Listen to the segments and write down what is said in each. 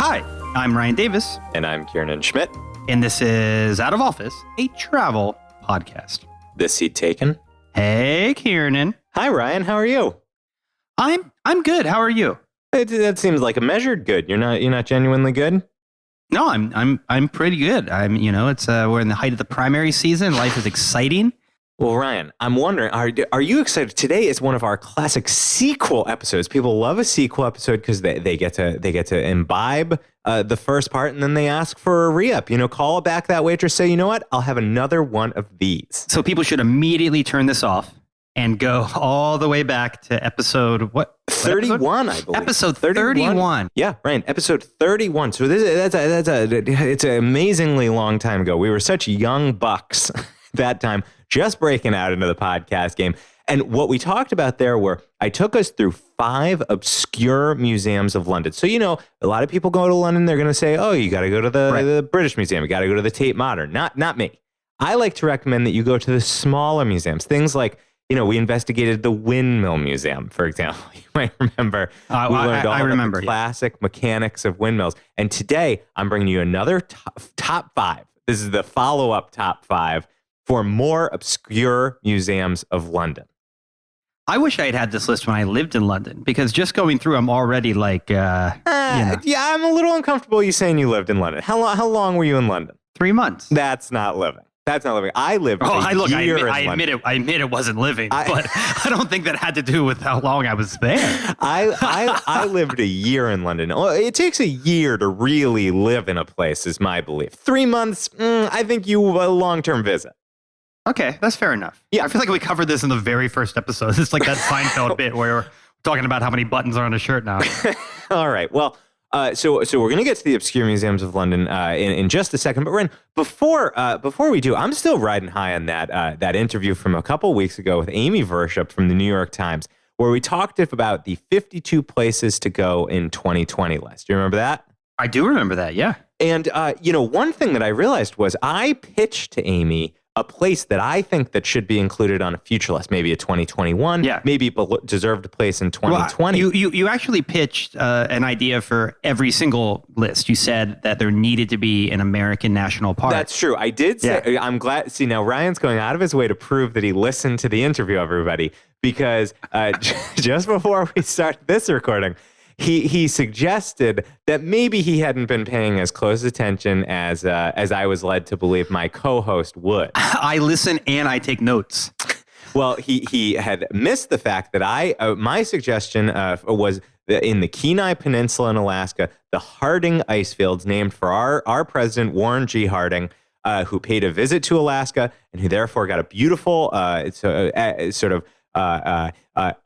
Hi, I'm Ryan Davis. And I'm Kiernan Schmidt. And this is Out of Office, a travel podcast. This seat taken. Hey, Kiernan. Hi, Ryan. How are you? I'm good. How are you? That seems like a measured good. You're not genuinely good? No, I'm pretty good. It's we're in the height of the primary season. Life is exciting. Well, Ryan, I'm wondering, are you excited? Today is one of our classic sequel episodes. People love a sequel episode because they get to imbibe the first part, and then they ask for a re-up. Call back that waitress, say, you know what? I'll have another one of these. So people should immediately turn this off and go all the way back to episode 31, I believe. Episode 31. Yeah, Ryan, episode 31. So it's an amazingly long time ago. We were such young bucks that time, just breaking out into the podcast game. And what we talked about there were, I took us through 5 obscure museums of London. So, a lot of people go to London, they're going to say, oh, you got to go to the British Museum. You got to go to the Tate Modern. Not me. I like to recommend that you go to the smaller museums. Things like, we investigated the Windmill Museum, for example. You might remember. We learned all about the classic mechanics of windmills. And today, I'm bringing you another top 5. This is the follow-up top 5 for more obscure museums of London. I wish I had this list when I lived in London, because just going through, I'm already like, Yeah, I'm a little uncomfortable you saying you lived in London. How long were you in London? 3 months. That's not living. I lived a year in London. I admit it wasn't living, but I don't think that had to do with how long I was there. I lived a year in London. It takes a year to really live in a place, is my belief. 3 months, I think a long-term visit. Okay, that's fair enough. Yeah, I feel like we covered this in the very first episode. It's like that Seinfeld bit where we're talking about how many buttons are on a shirt now. All right. Well, so we're going to get to the obscure museums of London in just a second. But Ren, before we do, I'm still riding high on that interview from a couple weeks ago with Amy Verschup from the New York Times, where we talked about the 52 places to go in 2020 list. Do you remember that? I do remember that. Yeah. And one thing that I realized was I pitched to Amy a place that I think that should be included on a future list, maybe a 2021, maybe a deserved place in 2020. Well, you actually pitched an idea for every single list. You said that there needed to be an American national park. That's true. I did say, yeah. I'm glad. See, now Ryan's going out of his way to prove that he listened to the interview, everybody, because just before we started this recording, He suggested that maybe he hadn't been paying as close attention as I was led to believe my co-host would. I listen and I take notes. Well, he had missed the fact that my suggestion was in the Kenai Peninsula in Alaska, the Harding ice fields, named for our president Warren G. Harding, who paid a visit to Alaska and who therefore got a beautiful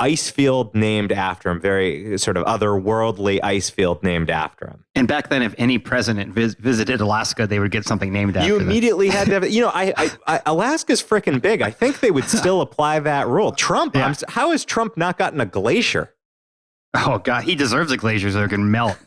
ice field named after him, very sort of otherworldly ice field named after him. And back then, if any president visited Alaska, they would get something named after them. You immediately had to have, Alaska's freaking big. I think they would still apply that rule. Trump, yeah. How has Trump not gotten a glacier? Oh, God, he deserves a glacier so it can melt.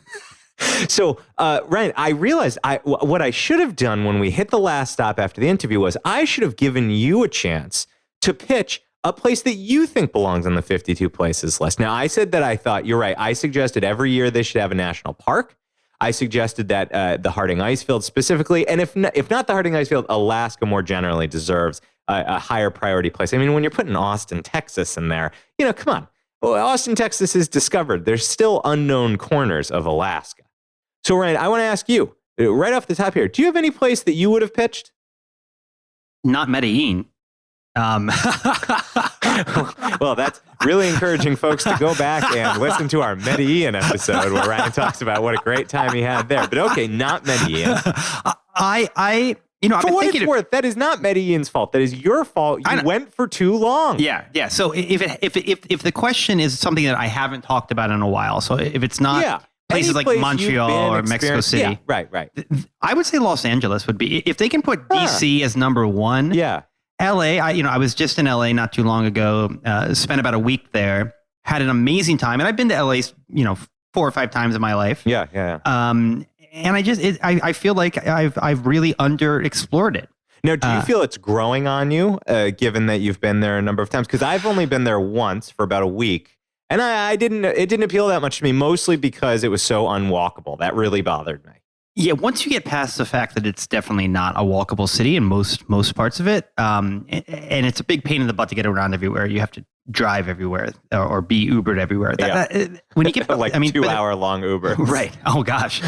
So, Ryan, I realized what I should have done when we hit the last stop after the interview was I should have given you a chance to pitch a place that you think belongs on the 52 places list. Now, I said that I thought, you're right, I suggested every year they should have a national park. I suggested that the Harding Ice Field specifically, and if not the Harding Ice Field, Alaska more generally deserves a higher priority place. I mean, when you're putting Austin, Texas in there, come on. Well, Austin, Texas is discovered. There's still unknown corners of Alaska. So, Ryan, I want to ask you, right off the top here, do you have any place that you would have pitched? Not Medellin. Well, that's really encouraging folks to go back and listen to our Medellin episode where Ryan talks about what a great time he had there. But okay, not Medellin. For what it's worth, that is not Medellin's fault. That is your fault. You went for too long. Yeah. So if the question is something that I haven't talked about in a while, so if it's not places like Montreal or Mexico City, right. I would say Los Angeles would be, if they can put DC as number 1. Yeah. LA, I was just in LA not too long ago, spent about a week there, had an amazing time. And I've been to LA, 4 or 5 times in my life. Yeah. And I feel like I've really underexplored it. Now, do you feel it's growing on you, given that you've been there a number of times? Because I've only been there once for about a week. And it didn't appeal that much to me, mostly because it was so unwalkable. That really bothered me. Yeah, once you get past the fact that it's definitely not a walkable city in most parts of it, and it's a big pain in the butt to get around everywhere. You have to drive everywhere or be Ubered everywhere. When you get 2-hour long Uber, right? Oh gosh.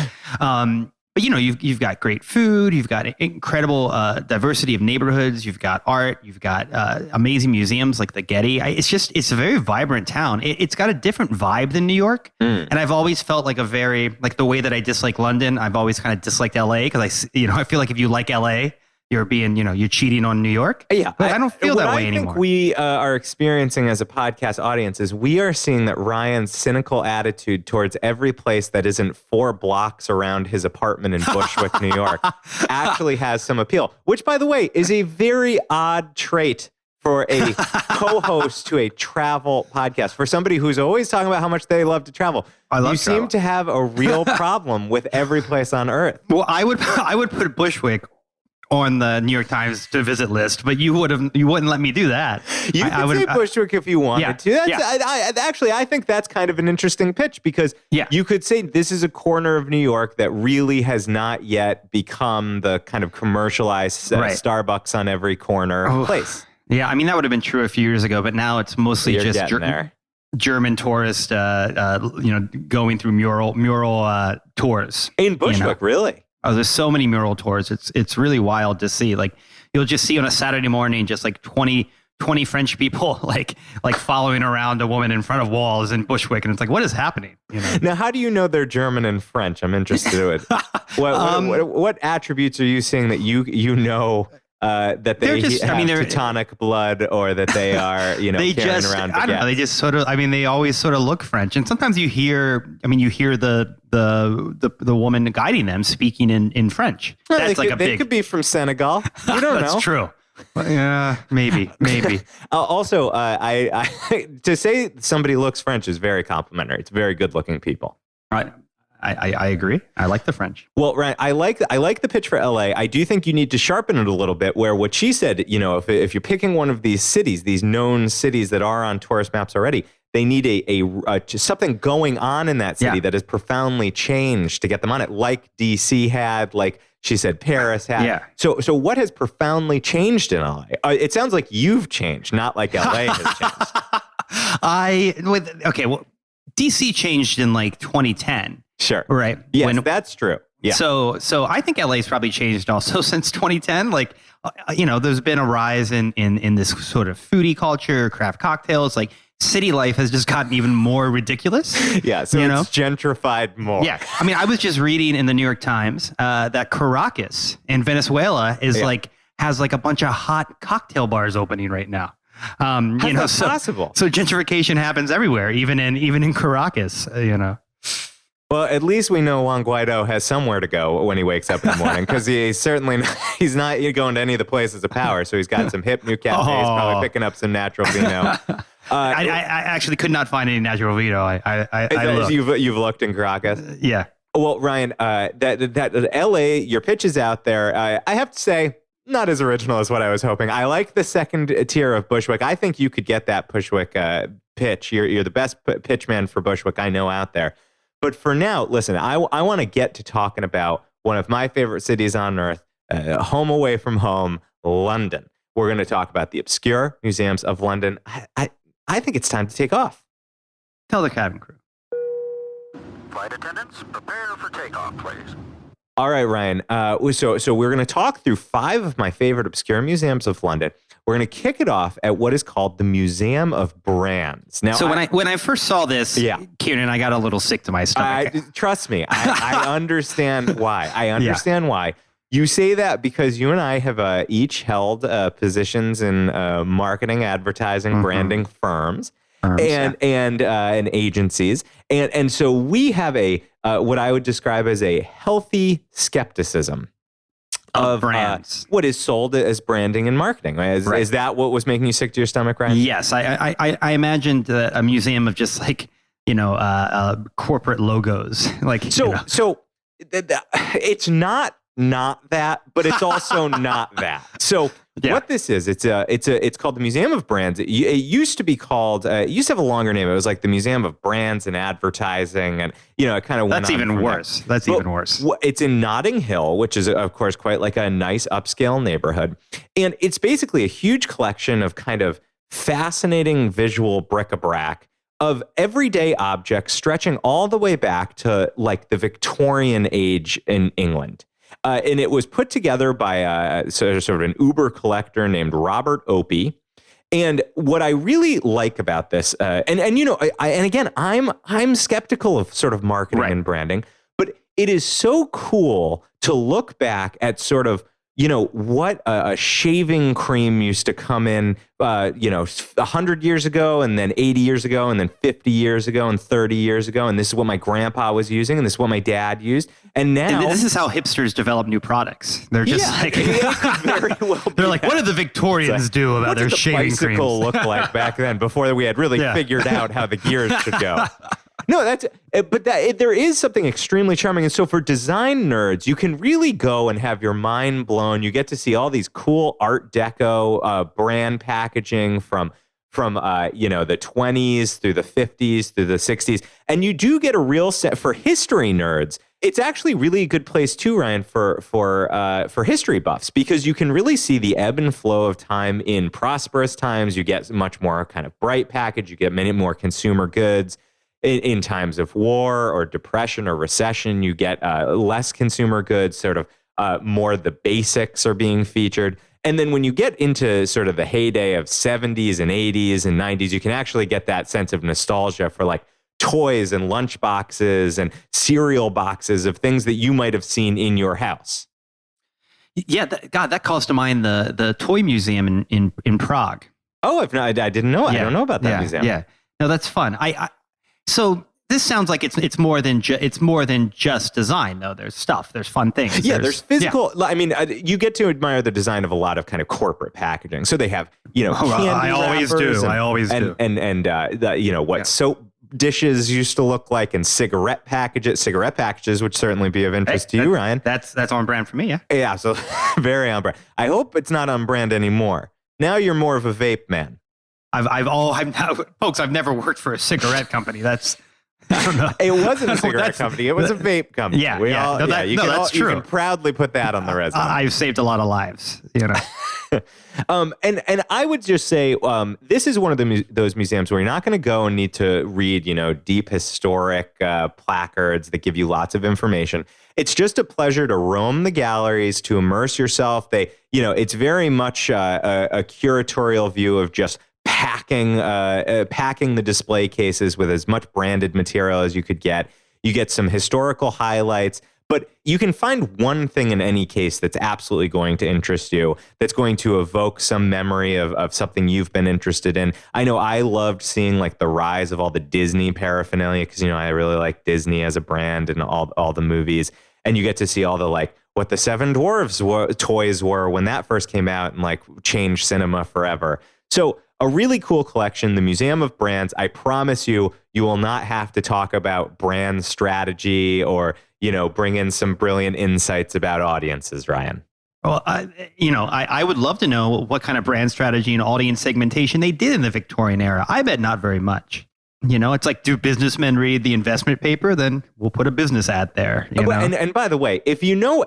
But you've got great food, you've got incredible diversity of neighborhoods, you've got art, you've got amazing museums like the Getty. It's a very vibrant town. It's got a different vibe than New York, and I've always felt like the way that I dislike London. I've always kind of disliked LA because I feel like if you like LA, you're cheating on New York. Yeah, but I don't feel that way anymore. What I think we are experiencing as a podcast audience is we are seeing that Ryan's cynical attitude towards every place that isn't 4 blocks around his apartment in Bushwick, New York, actually has some appeal, which, by the way, is a very odd trait for a co-host to a travel podcast, for somebody who's always talking about how much they love to travel. You seem to have a real problem with every place on earth. Well, I would put Bushwick on the New York Times to visit list, but you wouldn't let me do that. You could say Bushwick if you wanted to. I think that's kind of an interesting pitch because you could say this is a corner of New York that really has not yet become the kind of commercialized Starbucks on every corner place. Yeah, I mean, that would have been true a few years ago, but now it's mostly just German tourists, going through mural tours. In Bushwick, really? Oh, there's so many mural tours. It's really wild to see. Like, you'll just see on a Saturday morning, just like 20 French people like following around a woman in front of walls in Bushwick, and it's like, what is happening? Now, how do you know they're German and French? I'm interested in what attributes are you seeing that you know that they have Teutonic blood, or that they are carrying around baguettes? I don't know. They just they always sort of look French, and sometimes you hear the woman guiding them speaking in French. That's they could be from Senegal. You don't know. That's true. Yeah, maybe. Also, I to say somebody looks French is very complimentary. It's very good-looking people. Right. I agree. I like the French. Well, Ryan, I like the pitch for LA. I do think you need to sharpen it a little bit, where what she said, if you're picking one of these cities, these known cities that are on tourist maps already, they need a something going on in that city that has profoundly changed to get them on it, like DC had, like she said Paris had. Yeah. So what has profoundly changed in LA? It sounds like you've changed, not like LA has changed. DC changed in like 2010. Sure. Right. Yes, that's true. Yeah. So I think LA's probably changed also since 2010. Like, there's been a rise in this sort of foodie culture, craft cocktails, like city life has just gotten even more ridiculous. Yeah. So it's gentrified more. Yeah. I mean, I was just reading in the New York Times that Caracas in Venezuela has like a bunch of hot cocktail bars opening right now. How's that possible? So gentrification happens everywhere, even in Caracas, Well, at least we know Juan Guaido has somewhere to go when he wakes up in the morning, because he's not going to any of the places of power. So he's got some hip new cafes, probably picking up some natural vino. I actually could not find any natural vino. I you've looked in Caracas? Yeah. Well, Ryan, that LA, your pitch is out there. I have to say, not as original as what I was hoping. I like the second tier of Bushwick. I think you could get that Bushwick pitch. You're the best pitch man for Bushwick I know out there. But for now, listen, I want to get to talking about one of my favorite cities on earth, home away from home, London. We're going to talk about the obscure museums of London. I think it's time to take off. Tell the cabin crew. Flight attendants, prepare for takeoff, please. All right, Ryan. So we're going to talk through 5 of my favorite obscure museums of London. We're going to kick it off at what is called the Museum of Brands. Now, so when I first saw this, Kiernan, I got a little sick to my stomach. Trust me, I understand why. Why. You say that because you and I have each held positions in marketing, advertising, branding firms. And agencies. And so we have what I would describe as a healthy skepticism of brands. What is sold as branding and marketing. Right? Is that what was making you sick to your stomach, Ryan? Yes. I imagined a museum of just like, corporate logos. So it's not that, but it's also not that. So Yeah. What this is, it's called the Museum of Brands. It used to be called, it used to have a longer name. It was like the Museum of Brands and Advertising. And, it kind of went That's on even from worse. there. That's even worse. It's in Notting Hill, which is, of course, quite like a nice upscale neighborhood. And it's basically a huge collection of kind of fascinating visual bric-a-brac of everyday objects stretching all the way back to like the Victorian age in England. And it was put together by sort of an Uber collector named Robert Opie. And what I really like about this, and again, I'm skeptical of sort of marketing and branding, but it is so cool to look back at sort of, what a shaving cream used to come in, 100 years ago, and then 80 years ago, and then 50 years ago, and 30 years ago. And this is what my grandpa was using, and this is what my dad used. And now... And this is how hipsters develop new products. They're just very well they're like, what did the Victorians do about their shaving creams? What did the bicycle look like back then, before we had really figured out how the gears should go? No, there is something extremely charming. And so for design nerds, you can really go and have your mind blown. You get to see all these cool Art Deco brand packaging from the 20s through the 50s through the 60s. And you do get a real set for history nerds. It's actually really a good place too, Ryan, for history buffs, because you can really see the ebb and flow of time. In prosperous times, you get much more kind of bright package. You get many more consumer goods. In times of war or depression or recession, you get less consumer goods, sort of more the basics are being featured. And then when you get into sort of the heyday of 70s and 80s and 90s, you can actually get that sense of nostalgia for like toys and lunch boxes and cereal boxes of things that you might have seen in your house. Yeah, that calls to mind the toy museum in Prague. Oh, I didn't know. Yeah. I don't know about that museum. Yeah, no, that's fun. So this sounds like it's more than just design, though. There's stuff, there's fun things. Yeah, there's physical. Yeah. I mean, you get to admire the design of a lot of kind of corporate packaging. So they have, candy I always do. Soap dishes used to look like, and cigarette packages, which certainly be of interest to you, Ryan. That's on brand for me. Yeah. Yeah. So very on brand. I hope it's not on brand anymore. Now you're more of a vape man. Folks, I've never worked for a cigarette company. I don't know. It wasn't a cigarette company. It was a vape company. Yeah. That's true. You can proudly put that on the resume. I've saved a lot of lives, And I would just say this is one of those museums where you're not going to go and need to read, deep historic placards that give you lots of information. It's just a pleasure to roam the galleries, to immerse yourself. It's very much a curatorial view of just packing the display cases with as much branded material as you could get. You get some historical highlights, but you can find one thing in any case that's absolutely going to interest you, that's going to evoke some memory of something you've been interested in. I know I loved seeing like the rise of all the Disney paraphernalia, because I really like Disney as a brand and all the movies. And you get to see all the like what the Seven Dwarfs toys were when that first came out and like changed cinema forever. So a really cool collection, the Museum of Brands. I promise you will not have to talk about brand strategy or, bring in some brilliant insights about audiences, Ryan. Well, I would love to know what kind of brand strategy and audience segmentation they did in the Victorian era. I bet not very much. It's like, do businessmen read the investment paper? Then we'll put a business ad there. And by the way, if you know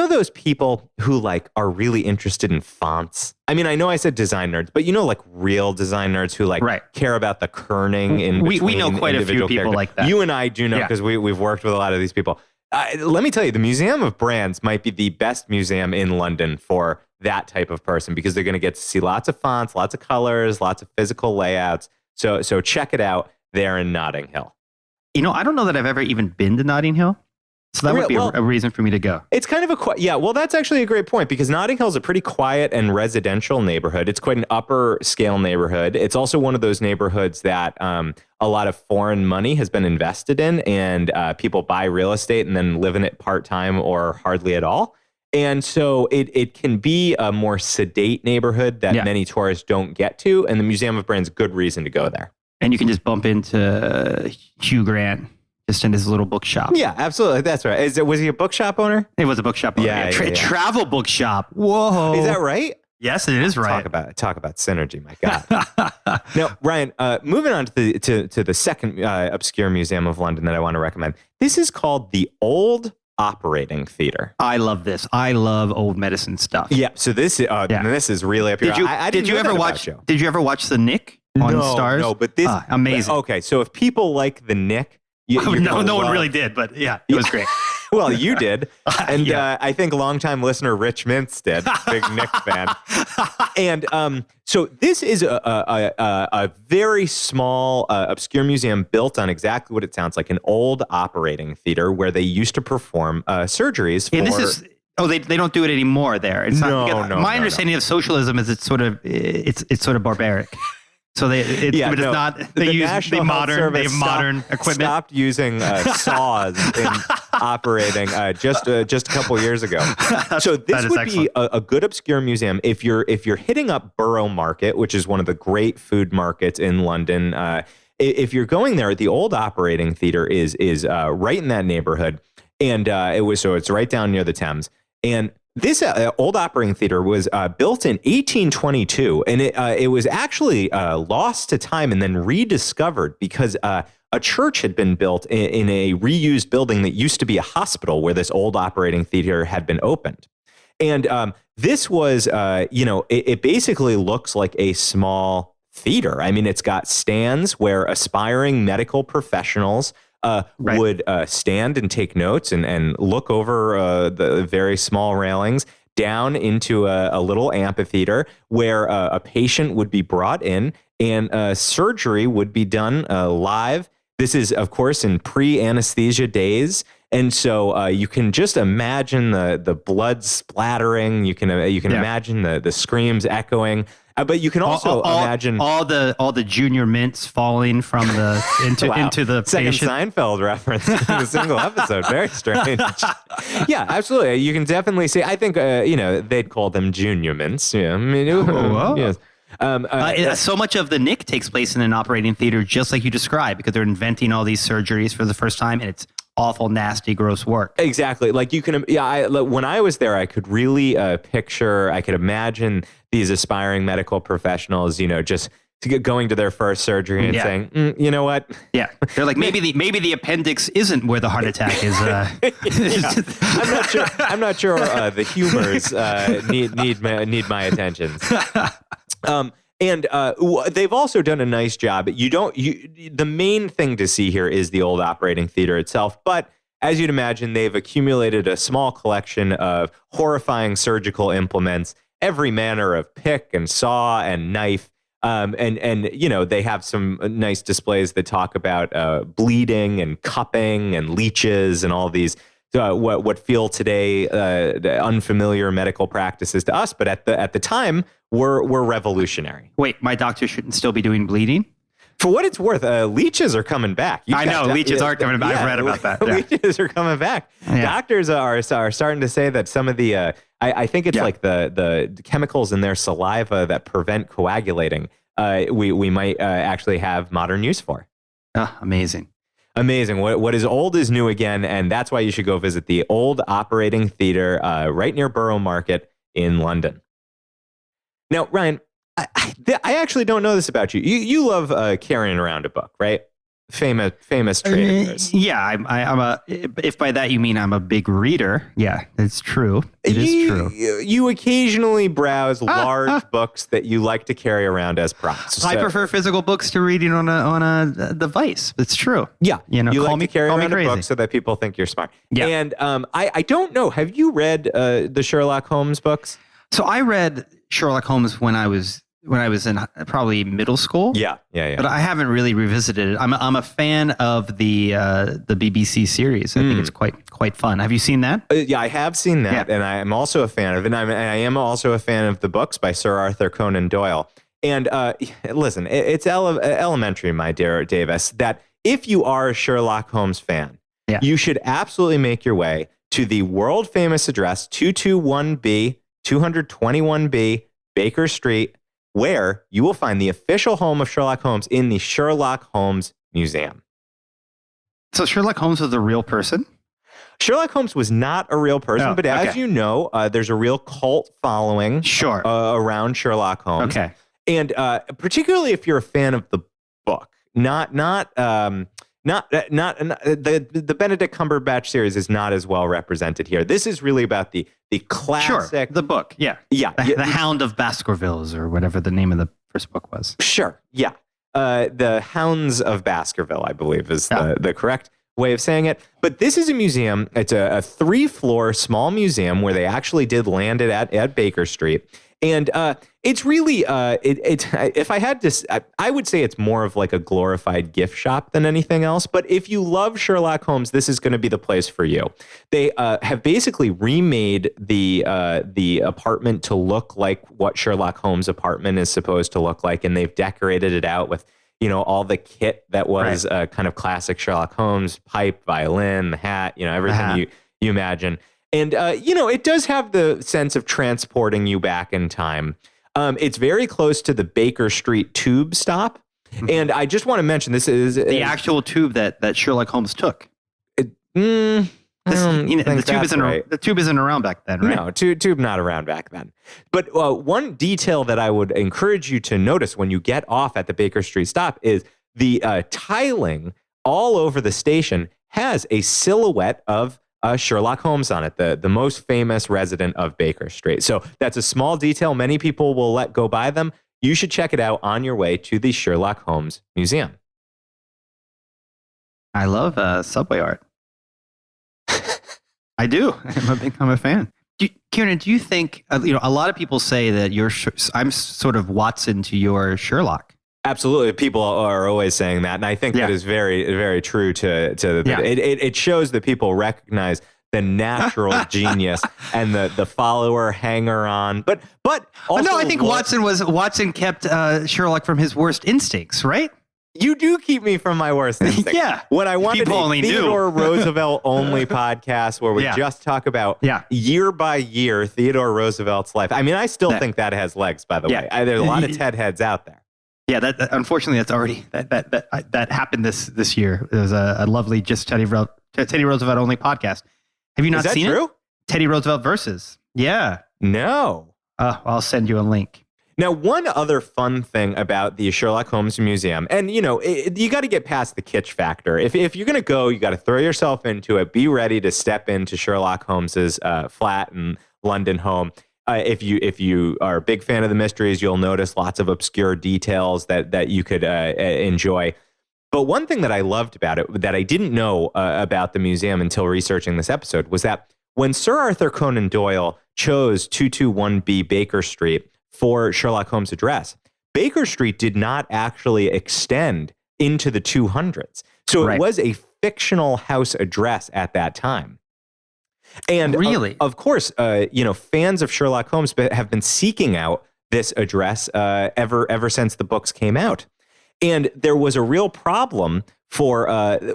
those people who like are really interested in fonts. I mean, I know I said design nerds, but like real design nerds who like care about the kerning in between. We know quite a few people characters. like that. You and I do know because we've worked with a lot of these people. Let me tell you, the Museum of Brands might be the best museum in London for that type of person, because they're going to get to see lots of fonts, lots of colors, lots of physical layouts. So check it out there in Notting Hill. I don't know that I've ever even been to Notting Hill. So that would be a reason for me to go. It's kind of that's actually a great point, because Notting Hill is a pretty quiet and residential neighborhood. It's quite an upper scale neighborhood. It's also one of those neighborhoods that a lot of foreign money has been invested in, and people buy real estate and then live in it part-time or hardly at all. And so it can be a more sedate neighborhood that many tourists don't get to, and the Museum of Brands, good reason to go there. And you can just bump into Hugh Grant just in his little bookshop. Yeah, absolutely. That's right. Was he a bookshop owner? It was a bookshop owner. Yeah. Travel bookshop. Whoa. Is that right? Yes, it is right. Talk about synergy, my God. Now, Ryan, moving on to the second obscure museum of London that I want to recommend. This is called the Old Operating Theatre. I love this. I love old medicine stuff. Yeah. So this is really up here. Did you ever watch The Nick on Stars? No, but this amazing. Okay, so if people like The Nick, no one really did, but yeah, it was great. Well, you did. And I think longtime listener Rich Mintz did. Big Nick fan. And so this is a very small, obscure museum built on exactly what it sounds like, an old operating theater where they used to perform surgeries for... And they don't do it anymore there. It's my understanding of socialism is it's sort of barbaric. So they have modern equipment. Stopped using saws in operating just a couple years ago. So this would be a good obscure museum if you're hitting up Borough Market, which is one of the great food markets in London. If you're going there, the Old Operating Theatre is right in that neighborhood, and it's right down near the Thames. And this Old Operating Theatre was built in 1822, and it was actually lost to time and then rediscovered because a church had been built in a reused building that used to be a hospital where this Old Operating Theatre had been opened. And this was, it basically looks like a small theater. I mean, it's got stands where aspiring medical professionals would stand and take notes and look over the very small railings down into a little amphitheater where a patient would be brought in and surgery would be done live. This is, of course, in pre-anesthesia days. And so you can just imagine the blood splattering. You can imagine the screams echoing. But you can also imagine all the junior mints falling from into the second patient. Seinfeld reference in a single episode. Very strange. Yeah, absolutely. You can definitely see. I think they'd call them junior mints. Yeah, I mean, yes. So much of The Nick takes place in an operating theater, just like you described, because they're inventing all these surgeries for the first time, and it's awful, nasty, gross work. Exactly. Like you can, when I was there, I could really I could imagine these aspiring medical professionals, just going to their first surgery and saying, you know what? Yeah. They're like, maybe the appendix isn't where the heart attack is. I'm not sure the humors need my attention. And they've also done a nice job. The main thing to see here is the Old Operating Theatre itself. But as you'd imagine, they've accumulated a small collection of horrifying surgical implements, every manner of pick and saw and knife. And they have some nice displays that talk about bleeding and cupping and leeches and all these what feel today unfamiliar medical practices to us, but at the time were revolutionary. Wait, my doctor shouldn't still be doing bleeding? For what it's worth, leeches are coming back. I know leeches are coming back. I've read about that. Yeah. Leeches are coming back. Yeah. Doctors are starting to say that some of the I think it's like the chemicals in their saliva that prevent coagulating. We might actually have modern use for. Amazing. Amazing. What is old is new again, and that's why you should go visit the Old Operating Theatre right near Borough Market in London. Now, Ryan, I actually don't know this about you. You love carrying around a book, right? Famous traders. Yeah, I'm if by that you mean I'm a big reader. Yeah, it's true. It is true. You occasionally browse large books that you like to carry around as props. I prefer physical books to reading on a device. It's true. Yeah, you call like to carry around a book so that people think you're smart. Yeah, and I don't know. Have you read the Sherlock Holmes books? So I read Sherlock Holmes when I was in probably middle school. Yeah. But I haven't really revisited it. I'm a fan of the BBC series. I think it's quite fun. Have you seen that? Yeah, I have seen that, and I am also a fan of it. And I am also a fan of the books by Sir Arthur Conan Doyle. And listen, it's elementary, my dear Davis, that if you are a Sherlock Holmes fan, you should absolutely make your way to the world famous address 221B, Baker Street, where you will find the official home of Sherlock Holmes in the Sherlock Holmes Museum. So Sherlock Holmes was a real person? Sherlock Holmes was not a real person, but as you know, there's a real cult following around Sherlock Holmes. Okay. And particularly if you're a fan of the book, not the Benedict Cumberbatch series is not as well represented here. This is really about the classic, the book. Yeah. The Hound of Baskervilles, or whatever the name of the first book was. Sure. Yeah. The Hounds of Baskerville, I believe, is the correct way of saying it. But this is a museum. It's a 3-floor small museum where they actually did land it at Baker Street. And it's really, if I had to, I would say it's more of like a glorified gift shop than anything else. But if you love Sherlock Holmes, this is going to be the place for you. They have basically remade the apartment to look like what Sherlock Holmes' apartment is supposed to look like. And they've decorated it out with, all the kit that was kind of classic Sherlock Holmes, pipe, violin, the hat, everything you imagine. And, it does have the sense of transporting you back in time. It's very close to the Baker Street tube stop. Mm-hmm. And I just want to mention, this is the actual tube that Sherlock Holmes took. The tube isn't around back then, right? No, tube not around back then. But one detail that I would encourage you to notice when you get off at the Baker Street stop is the tiling all over the station has a silhouette of Sherlock Holmes on it, the most famous resident of Baker Street. So that's a small detail. Many people will let go by them. You should check it out on your way to the Sherlock Holmes Museum. I love subway art. I do. I'm a fan. Kiernan, do you think, a lot of people say that I'm sort of Watson to your Sherlock. Absolutely. People are always saying that. And I think that is very, very true it shows that people recognize the natural genius and the follower hanger on. But also, no, I think Watson kept Sherlock from his worst instincts, right? You do keep me from my worst instincts. Yeah. When I wanted a Theodore Roosevelt only podcast where we just talk about year by year Theodore Roosevelt's life. I mean, I still think that has legs, by the way. There's a lot of Ted heads out there. Yeah, that unfortunately that's already that happened this year. It was a lovely just Teddy Roosevelt only podcast. Have you not seen it? Is that true? Teddy Roosevelt versus. Yeah. No. I'll send you a link. Now, one other fun thing about the Sherlock Holmes Museum, and you got to get past the kitsch factor. If you're going to go, you got to throw yourself into it. Be ready to step into Sherlock Holmes's flat and London home. If you are a big fan of the mysteries, you'll notice lots of obscure details that you could enjoy. But one thing that I loved about it, that I didn't know about the museum until researching this episode, was that when Sir Arthur Conan Doyle chose 221B Baker Street for Sherlock Holmes' address, Baker Street did not actually extend into the 200s. So it was a fictional house address at that time. And really, of course, fans of Sherlock Holmes have been seeking out this address ever since the books came out. And there was a real problem for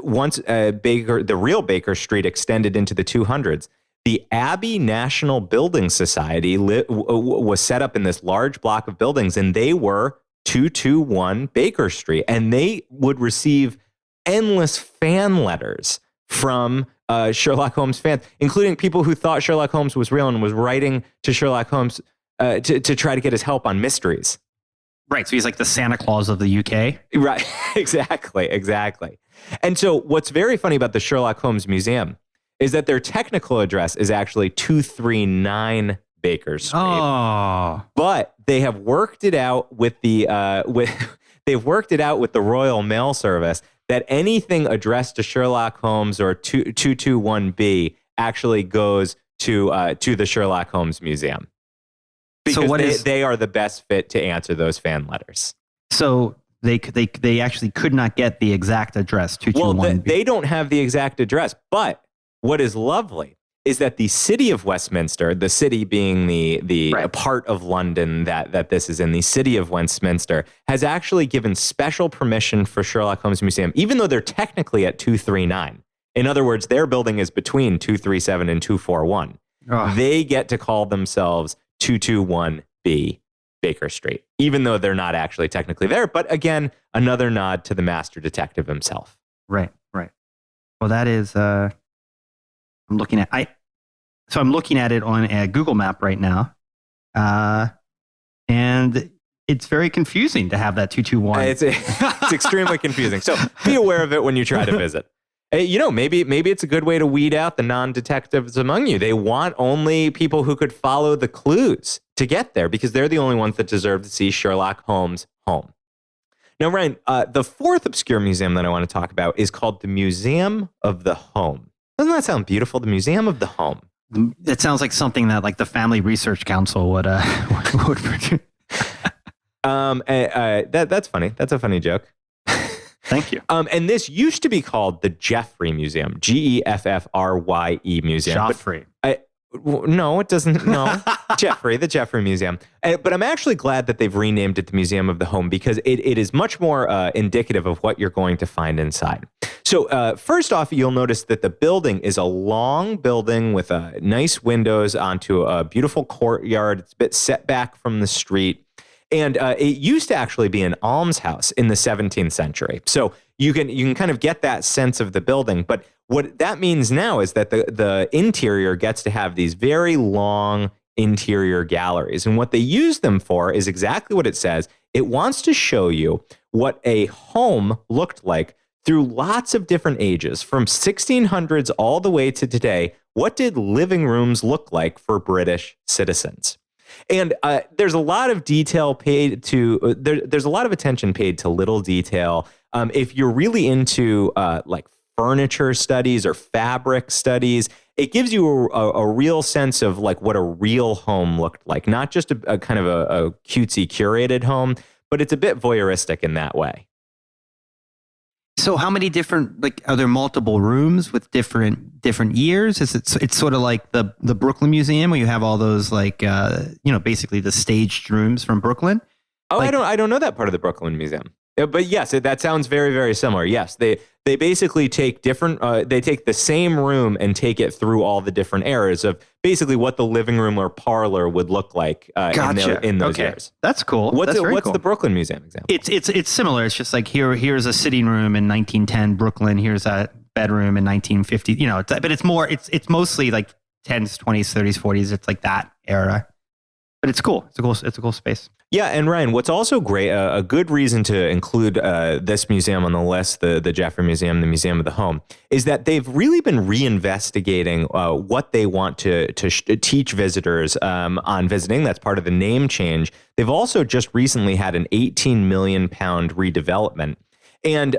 once the real Baker Street extended into the 200s. The Abbey National Building Society was set up in this large block of buildings, and they were 221 Baker Street. And they would receive endless fan letters from Sherlock Holmes fans, including people who thought Sherlock Holmes was real and was writing to Sherlock Holmes to try to get his help on mysteries. Right. So he's like the Santa Claus of the UK. Right. Exactly. And so what's very funny about the Sherlock Holmes Museum is that their technical address is actually 239 Baker Street. Oh. But they have worked it out with the Royal Mail Service that anything addressed to Sherlock Holmes or 221B actually goes to the Sherlock Holmes Museum. Because they are the best fit to answer those fan letters. So they actually could not get the exact address, 221B. Well, they don't have the exact address, but what is lovely is that the city of Westminster, the city being the part of London that this is in, the city of Westminster, has actually given special permission for Sherlock Holmes Museum, even though they're technically at 239. In other words, their building is between 237 and 241. They get to call themselves 221B Baker Street, even though they're not actually technically there. But again, another nod to the master detective himself. Right. Well, that is... I'm looking at it on a Google map right now. And it's very confusing to have that 221. It's extremely confusing. So be aware of it when you try to visit. Maybe it's a good way to weed out the non-detectives among you. They want only people who could follow the clues to get there because they're the only ones that deserve to see Sherlock Holmes' home. Now, Ryan, the fourth obscure museum that I want to talk about is called the Museum of the Home. Doesn't that sound beautiful? The Museum of the Home. It sounds like something that like the Family Research Council would produce. That's funny. That's a funny joke. Thank you. And this used to be called the Jeffrey Museum, Geffrye Museum. Joffrey. No, it doesn't. No, the Jeffrey Museum. But I'm actually glad that they've renamed it the Museum of the Home because it is much more indicative of what you're going to find inside. So first off, you'll notice that the building is a long building with nice windows onto a beautiful courtyard. It's a bit set back from the street. And it used to actually be an almshouse in the 17th century. So you can kind of get that sense of the building. But what that means now is that the interior gets to have these very long interior galleries. And what they use them for is exactly what it says. It wants to show you what a home looked like through lots of different ages, from 1600s all the way to today. What did living rooms look like for British citizens? And there's a lot of detail paid to, there's a lot of attention paid to little detail. If you're really into like furniture studies or fabric studies, it gives you a real sense of like what a real home looked like, not just a kind of a cutesy curated home, but it's a bit voyeuristic in that way. So how many different, like, are there multiple rooms with different years? It's sort of like the Brooklyn Museum where you have all those like, basically the staged rooms from Brooklyn? Oh, like, I don't know that part of the Brooklyn Museum. But yes, that sounds very, very similar. Yes, they basically take they take the same room and take it through all the different eras of basically what the living room or parlor would look like in those eras. That's cool. What's cool. the Brooklyn Museum example? It's similar. It's just like here's a sitting room in 1910 Brooklyn. Here's a bedroom in 1950. But it's mostly like 10s, 20s, 30s, 40s. It's like that era. But it's cool. It's a cool space. Yeah, and Ryan, what's also great, a good reason to include this museum on the list, the Jeffrey Museum, the Museum of the Home, is that they've really been reinvestigating what they want to teach visitors on visiting. That's part of the name change. They've also just recently had an £18 million redevelopment. And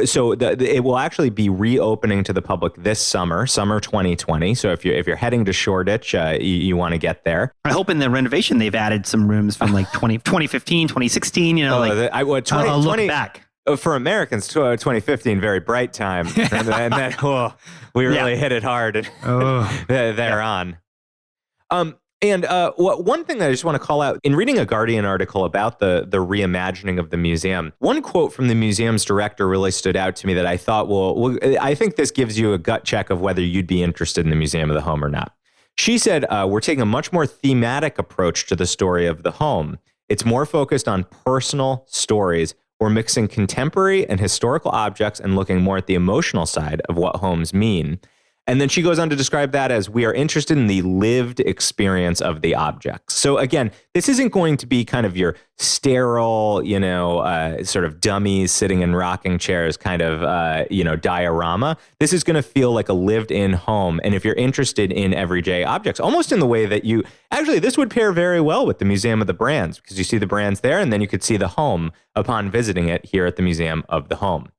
so it will actually be reopening to the public this summer 2020. So if you're heading to Shoreditch, you want to get there. I hope in the renovation they've added some rooms from like 2015, 2016. I'll look back. For Americans, 2015, very bright time, and then we really hit it hard thereon. And one thing that I just want to call out, in reading a Guardian article about the reimagining of the museum, one quote from the museum's director really stood out to me that I thought, I think this gives you a gut check of whether you'd be interested in the Museum of the Home or not. She said, we're taking a much more thematic approach to the story of the home. It's more focused on personal stories. We're mixing contemporary and historical objects and looking more at the emotional side of what homes mean. And then she goes on to describe that as, we are interested in the lived experience of the objects. So again, this isn't going to be kind of your sterile, sort of dummies sitting in rocking chairs kind of, diorama. This is going to feel like a lived-in home. And if you're interested in everyday objects, almost in the way that this would pair very well with the Museum of the Brands, because you see the brands there, and then you could see the home upon visiting it here at the Museum of the Home.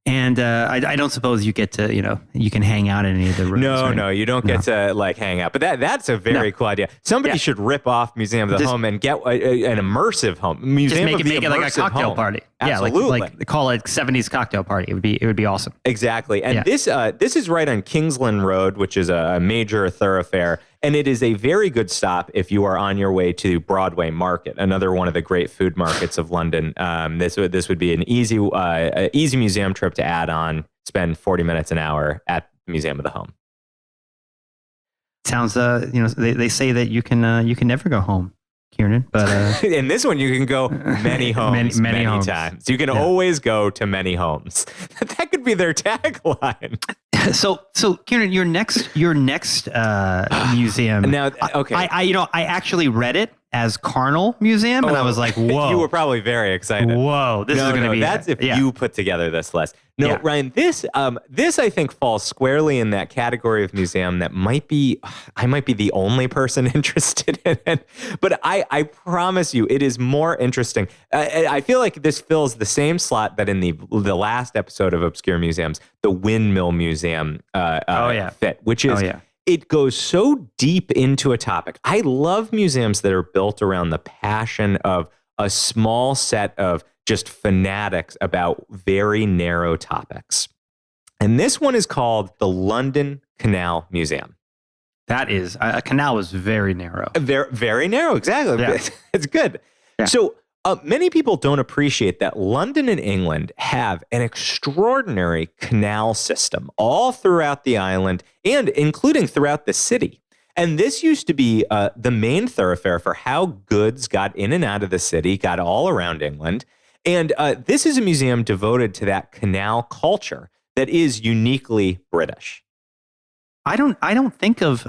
And I don't suppose you get to, you can hang out in any of the rooms. No, you don't get to like hang out. But that's a very cool idea. Somebody should rip off Museum of the Home and get an immersive home. Museum just make it like a cocktail party. Absolutely. Yeah, like call it 70s cocktail party. It would be awesome. Exactly. And this is right on Kingsland Road, which is a major thoroughfare. And it is a very good stop if you are on your way to Broadway Market, another one of the great food markets of London. This would be an easy museum trip to add on. Spend 40 minutes an hour at the Museum of the Home. Sounds they say that you can never go home, Kiernan, but in this one you can go many homes, many homes. Times. You can always go to many homes. That could be their tagline. So Kiernan, your next museum. Now, okay. I actually read it as Carnal Museum, and I was like, whoa. You were probably very excited. Whoa, this is going to be. That's if you put together this list. No, Ryan, this I think falls squarely in that category of museum that I might be the only person interested in it, but I promise you it is more interesting. I feel like this fills the same slot that in the last episode of Obscure Museums, the Windmill Museum fit, which is it goes so deep into a topic. I love museums that are built around the passion of a small set of just fanatics about very narrow topics. And this one is called the London Canal Museum. That is, a canal was very narrow. Very, very narrow, exactly. Yeah. It's good. Yeah. So many people don't appreciate that London and England have an extraordinary canal system all throughout the island and including throughout the city. And this used to be the main thoroughfare for how goods got in and out of the city, got all around England. And this is a museum devoted to that canal culture that is uniquely British. I don't think of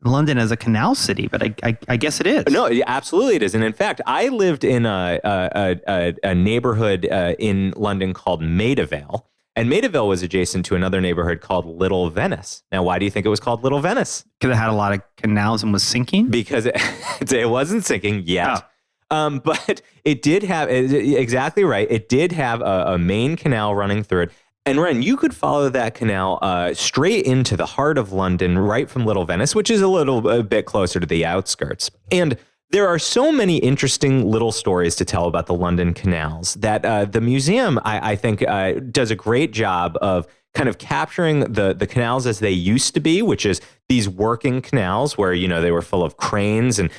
London as a canal city, but I guess it is. No, absolutely it is. And in fact, I lived in a neighborhood in London called Maida Vale. And Maida Vale was adjacent to another neighborhood called Little Venice. Now, why do you think it was called Little Venice? Because it had a lot of canals and was sinking? Because it wasn't sinking yet. Oh. But it did have, exactly right, it did have a main canal running through it. And Ren, you could follow that canal straight into the heart of London, right from Little Venice, which is a bit closer to the outskirts. And there are so many interesting little stories to tell about the London canals that the museum, I think, does a great job of kind of capturing the canals as they used to be, which is these working canals where, they were full of cranes and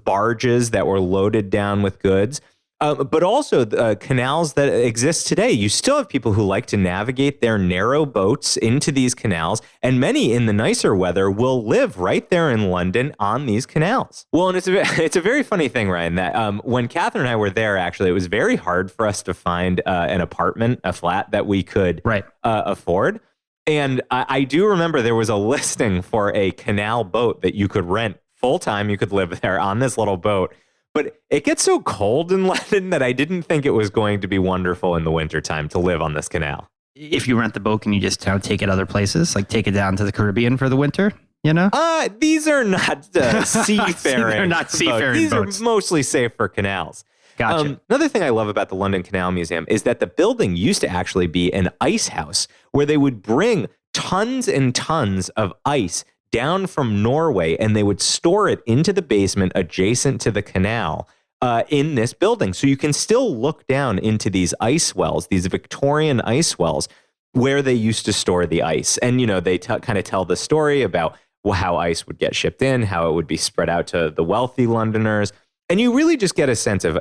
barges that were loaded down with goods. But also the canals that exist today. You still have people who like to navigate their narrow boats into these canals, and many in the nicer weather will live right there in London on these canals. Well, and it's a very funny thing, Ryan, that when Catherine and I were there, actually, it was very hard for us to find an apartment, a flat that we could afford. And I do remember there was a listing for a canal boat that you could rent full-time. You could live there on this little boat. But it gets so cold in London that I didn't think it was going to be wonderful in the wintertime to live on this canal. If you rent the boat, can you just take it other places? Like take it down to the Caribbean for the winter, These are not seafaring They're not seafaring boats. These are mostly safe for canals. Gotcha. Another thing I love about the London Canal Museum is that the building used to actually be an ice house where they would bring tons and tons of ice down from Norway, and they would store it into the basement adjacent to the canal in this building. So you can still look down into these ice wells, these Victorian ice wells, where they used to store the ice. And, they kind of tell the story about how ice would get shipped in, how it would be spread out to the wealthy Londoners. And you really just get a sense of,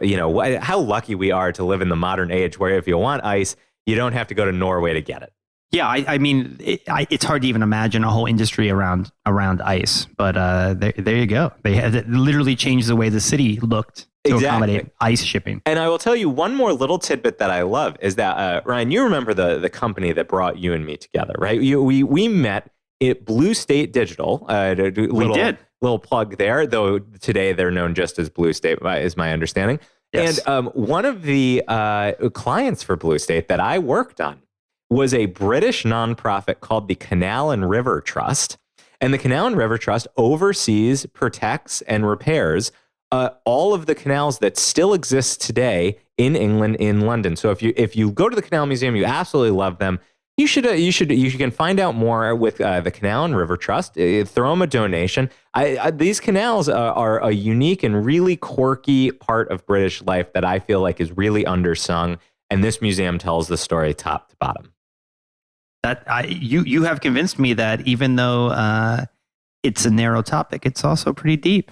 how lucky we are to live in the modern age where if you want ice, you don't have to go to Norway to get it. Yeah, I mean, it's hard to even imagine a whole industry around ice, but there you go. They had literally changed the way the city looked to accommodate ice shipping. And I will tell you one more little tidbit that I love is that, Ryan, you remember the company that brought you and me together, right? We met at Blue State Digital. We did. Little plug there, though today they're known just as Blue State, is my understanding. Yes. And one of the clients for Blue State that I worked on was a British nonprofit called the Canal and River Trust. And the Canal and River Trust oversees, protects, and repairs all of the canals that still exist today in England, in London. So if you go to the Canal Museum, you absolutely love them. You can find out more with the Canal and River Trust. Throw them a donation. These canals are a unique and really quirky part of British life that I feel like is really undersung. And this museum tells the story top to bottom. You have convinced me that even though it's a narrow topic, it's also pretty deep.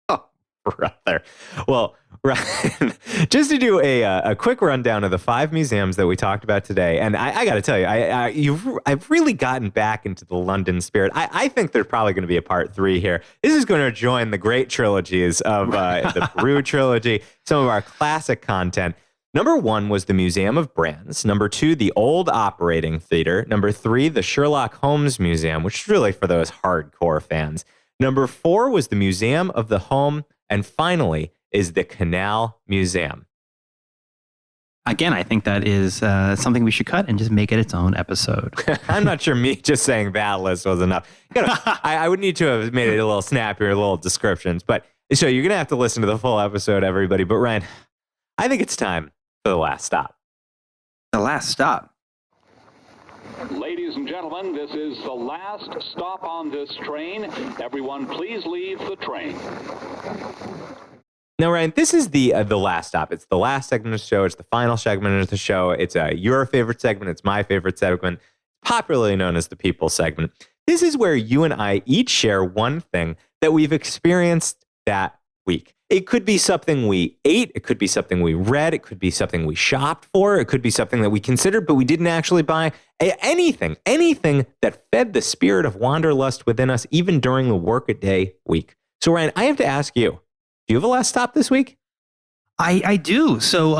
Oh, brother. Well, Ryan, just to do a quick rundown of the 5 museums that we talked about today, and I got to tell you, I've really gotten back into the London spirit. I think there's probably going to be a part 3 here. This is going to join the great trilogies of the Brew trilogy, some of our classic content. Number 1 was the Museum of Brands. Number 2, the Old Operating Theater. Number 3, the Sherlock Holmes Museum, which is really for those hardcore fans. Number 4 was the Museum of the Home. And finally is the Canal Museum. Again, I think that is something we should cut and just make it its own episode. I'm not sure me just saying that list was enough. I would need to have made it a little snappier, little descriptions. But so you're going to have to listen to the full episode, everybody. But Ryan, I think it's time for the last stop. The last stop. Ladies and gentlemen, this is the last stop on this train. Everyone, please leave the train. Now, Ryan, this is the last stop. It's the last segment of the show. It's the final segment of the show. It's your favorite segment. It's my favorite segment, popularly known as the People segment. This is where you and I each share one thing that we've experienced that week. It could be something we ate. It could be something we read. It could be something we shopped for. It could be something that we considered, but we didn't actually buy. Anything that fed the spirit of wanderlust within us, even during the workaday week. So, Ryan, I have to ask you, do you have a last stop this week? I do. So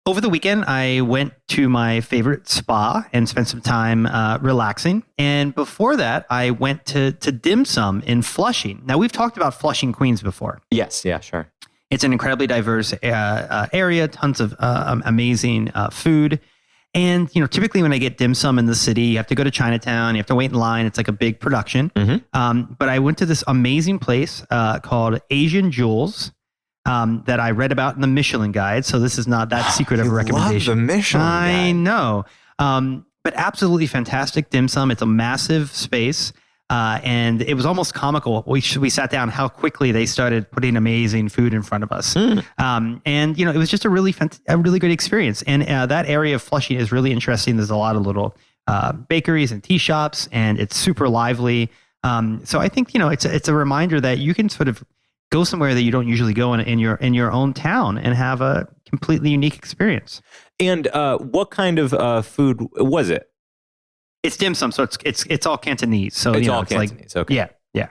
over the weekend, I went to my favorite spa and spent some time relaxing. And before that, I went to Dim Sum in Flushing. Now, we've talked about Flushing, Queens before. Yes. Yeah, sure. It's an incredibly diverse area, tons of amazing food. And, typically when I get dim sum in the city, you have to go to Chinatown, you have to wait in line. It's like a big production. Mm-hmm. But I went to this amazing place called Asian Jewels that I read about in the Michelin Guide. So this is not that secret of a recommendation. Love the Michelin Guide. I know. But absolutely fantastic dim sum. It's a massive space. And it was almost comical. We sat down how quickly they started putting amazing food in front of us. And, it was just a really great experience. And that area of Flushing is really interesting. There's a lot of little bakeries and tea shops, and it's super lively. So I think, it's a reminder that you can sort of go somewhere that you don't usually go in your own town and have a completely unique experience. And what kind of food was it? It's dim sum, so it's all Cantonese. So it's all Cantonese. Okay. Yeah.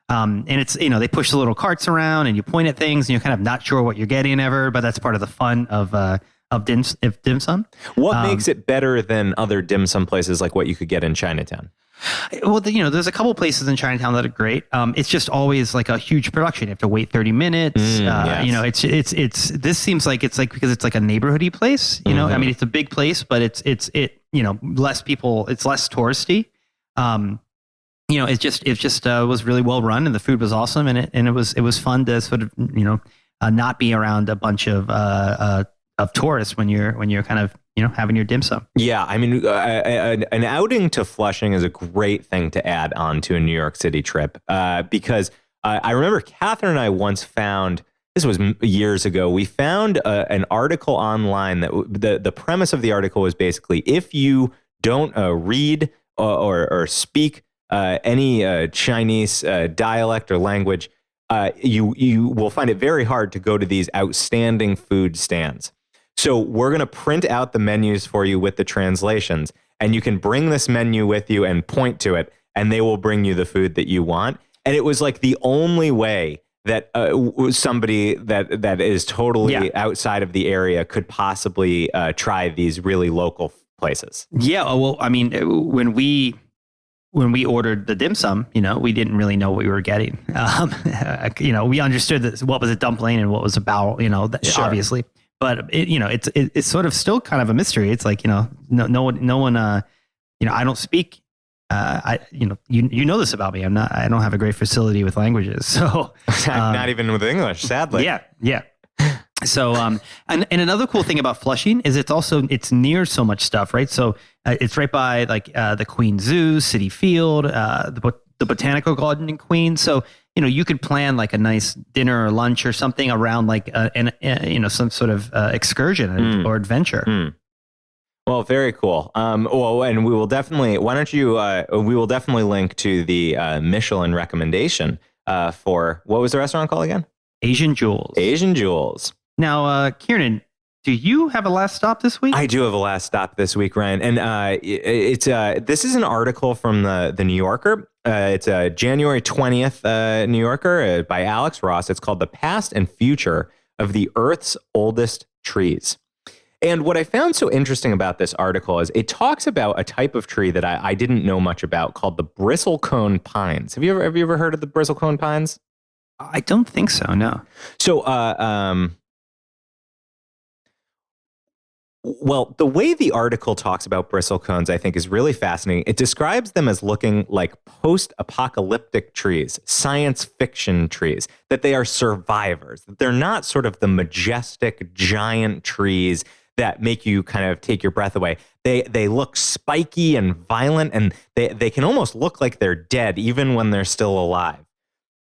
And it's they push the little carts around and you point at things and you're kind of not sure what you're getting ever, but that's part of the fun of dim sum. What makes it better than other dim sum places like what you could get in Chinatown? Well, there's a couple places in Chinatown that are great. It's just always like a huge production. You have to wait 30 minutes. Yes. This seems like it's like because it's like a neighborhoody place. I mean, it's a big place, but it's less people. It's less touristy. It just was really well run, and the food was awesome, and it was fun to sort of not be around a bunch of tourists when you're kind of having your dim sum. Yeah, I mean, an outing to Flushing is a great thing to add on to a New York City trip because I remember Catherine and I once found, this was years ago, we found an article online that the premise of the article was basically if you don't read or speak any Chinese dialect or language, you will find it very hard to go to these outstanding food stands. So we're going to print out the menus for you with the translations, and you can bring this menu with you and point to it, and they will bring you the food that you want. And it was like the only way that somebody that is totally outside of the area could possibly try these really local places. Yeah, well, I mean, when we ordered the dim sum, we didn't really know what we were getting. We understood that what was a dumpling and what was a bao, Sure. Obviously. But it's sort of still kind of a mystery. It's like no one I don't speak. You know this about me. I don't have a great facility with languages. So not even with English, sadly. Yeah. So and another cool thing about Flushing is it's near so much stuff, right? So it's right by like the Queen Zoo, City Field, the Botanical Garden in Queens. So you could plan like a nice dinner or lunch or something around like some sort of excursion or adventure. Well, very cool. And we will definitely. Why don't you? We will definitely link to the Michelin recommendation for what was the restaurant called again? Asian Jewels. Asian Jewels. Now, Kiernan, do you have a last stop this week? I do have a last stop this week, Ryan, and this is an article from the New Yorker. It's a January 20th New Yorker by Alex Ross. It's called "The Past and Future of the Earth's Oldest Trees." And what I found so interesting about this article is it talks about a type of tree that I didn't know much about called the bristlecone pines. Have you ever heard of the bristlecone pines? I don't think so, no. So, well, the way the article talks about bristlecones, I think, is really fascinating. It describes them as looking like post-apocalyptic trees, science fiction trees, that they are survivors, that they're not sort of the majestic, giant trees that make you kind of take your breath away. They look spiky and violent, and they can almost look like they're dead even when they're still alive.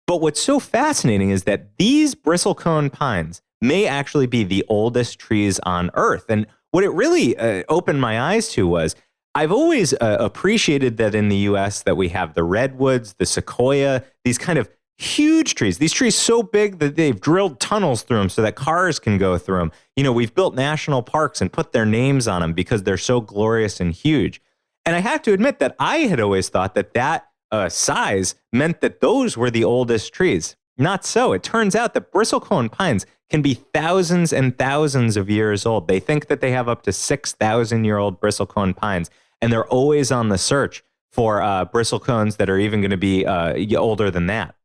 But what's so fascinating is that these bristlecone pines may actually be the oldest trees on Earth. And what it really opened my eyes to was I've always appreciated that in the U.S. that we have the redwoods, the sequoia, these kind of huge trees, these trees so big that they've drilled tunnels through them so that cars can go through them. You know, we've built national parks and put their names on them because they're so glorious and huge. And I have to admit that I had always thought that size meant that those were the oldest trees. Not so. It turns out that bristlecone pines can be thousands and thousands of years old. They think that they have up to 6,000-year-old bristlecone pines, and they're always on the search for bristlecones that are even going to be older than that.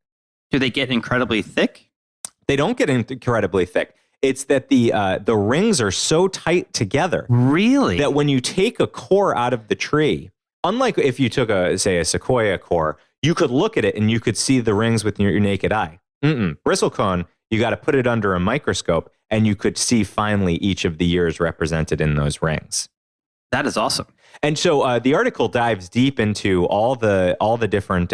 Do they get incredibly thick? They don't get incredibly thick. It's that the rings are so tight together. Really? That when you take a core out of the tree, unlike if you took a sequoia core, you could look at it and you could see the rings with your naked eye. Bristlecone, you got to put it under a microscope and you could see finally each of the years represented in those rings. That is awesome. And so the article dives deep into all the different.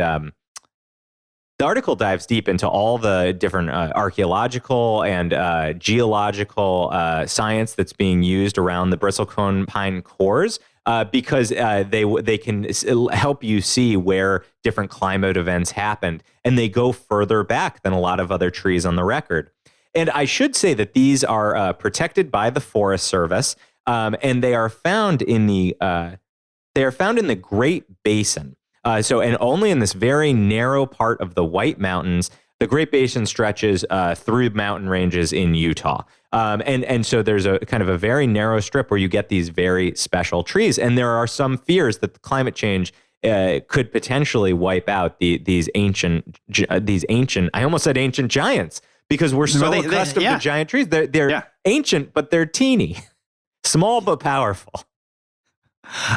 The article dives deep into all the different archaeological and geological science that's being used around the bristlecone pine cores. Because they can help you see where different climate events happened, and they go further back than a lot of other trees on the record. And I should say that these are protected by the Forest Service, and they are found in the Great Basin. And only in this very narrow part of the White Mountains. The Great Basin stretches through mountain ranges in Utah. And so there's a kind of a very narrow strip where you get these very special trees. And there are some fears that the climate change could potentially wipe out these ancient, I almost said ancient giants, because we're so accustomed to giant trees. They're ancient, but they're teeny, small but powerful.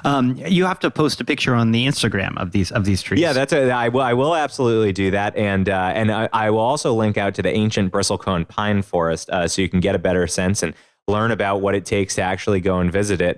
You have to post a picture on the Instagram of these trees. Yeah, I will absolutely do that, and I will also link out to the ancient bristlecone pine forest, so you can get a better sense and learn about what it takes to actually go and visit it,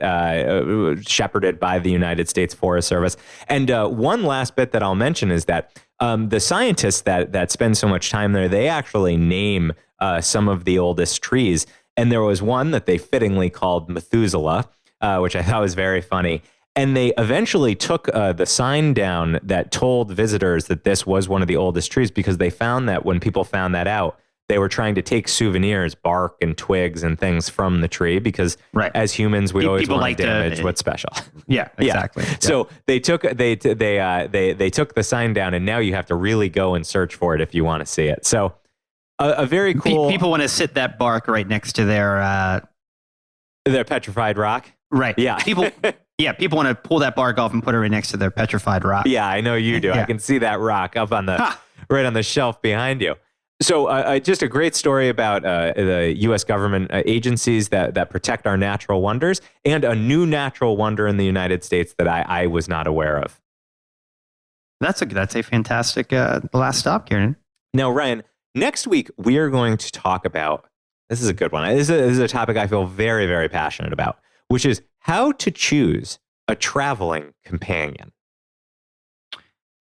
shepherded by the United States Forest Service. And one last bit that I'll mention is that the scientists that spend so much time there, they actually name some of the oldest trees, and there was one that they fittingly called Methuselah. Which I thought was very funny. And they eventually took the sign down that told visitors that this was one of the oldest trees, because they found that when people found that out, they were trying to take souvenirs, bark and twigs and things from the tree, because as humans, we always want to damage what's special. Yeah, exactly. Yeah. So they took the sign down, and now you have to really go and search for it if you want to see it. So a very cool. People want to sit that bark right next to their petrified rock. Right. Yeah. People want to pull that bark off and put it right next to their petrified rock. Yeah, I know you do. Yeah. I can see that rock up on right on the shelf behind you. So just a great story about the U.S. government agencies that protect our natural wonders, and a new natural wonder in the United States that I was not aware of. That's a fantastic last stop, Kiernan. Now, Ryan, next week we are going to talk about, this is a good one. This is a topic I feel very, very passionate about, which is how to choose a traveling companion.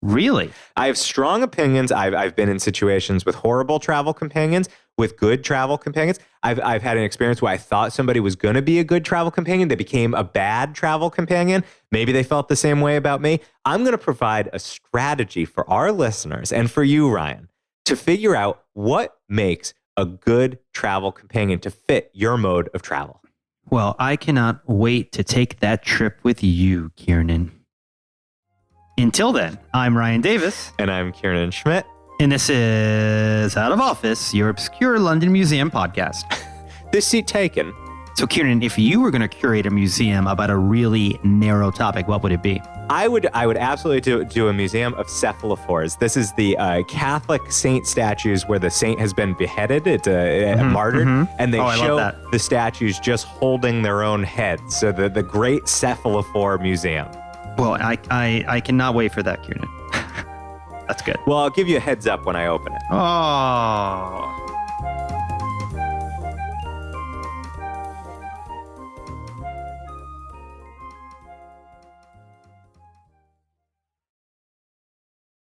Really? I have strong opinions. I've been in situations with horrible travel companions, with good travel companions. I've had an experience where I thought somebody was going to be a good travel companion. They became a bad travel companion. Maybe they felt the same way about me. I'm going to provide a strategy for our listeners and for you, Ryan, to figure out what makes a good travel companion to fit your mode of travel. Well, I cannot wait to take that trip with you, Kiernan. Until then, I'm Ryan Davis. And I'm Kiernan Schmidt. And this is Out of Office, your obscure London Museum podcast. This seat taken. So, Kiernan, if you were going to curate a museum about a really narrow topic, what would it be? I would absolutely do a museum of cephalophores. This is the Catholic saint statues where the saint has been beheaded. It's martyred, and they show the statues just holding their own heads. So the Great Cephalophore Museum. Well, I cannot wait for that, Kiernan. That's good. Well, I'll give you a heads up when I open it. Oh.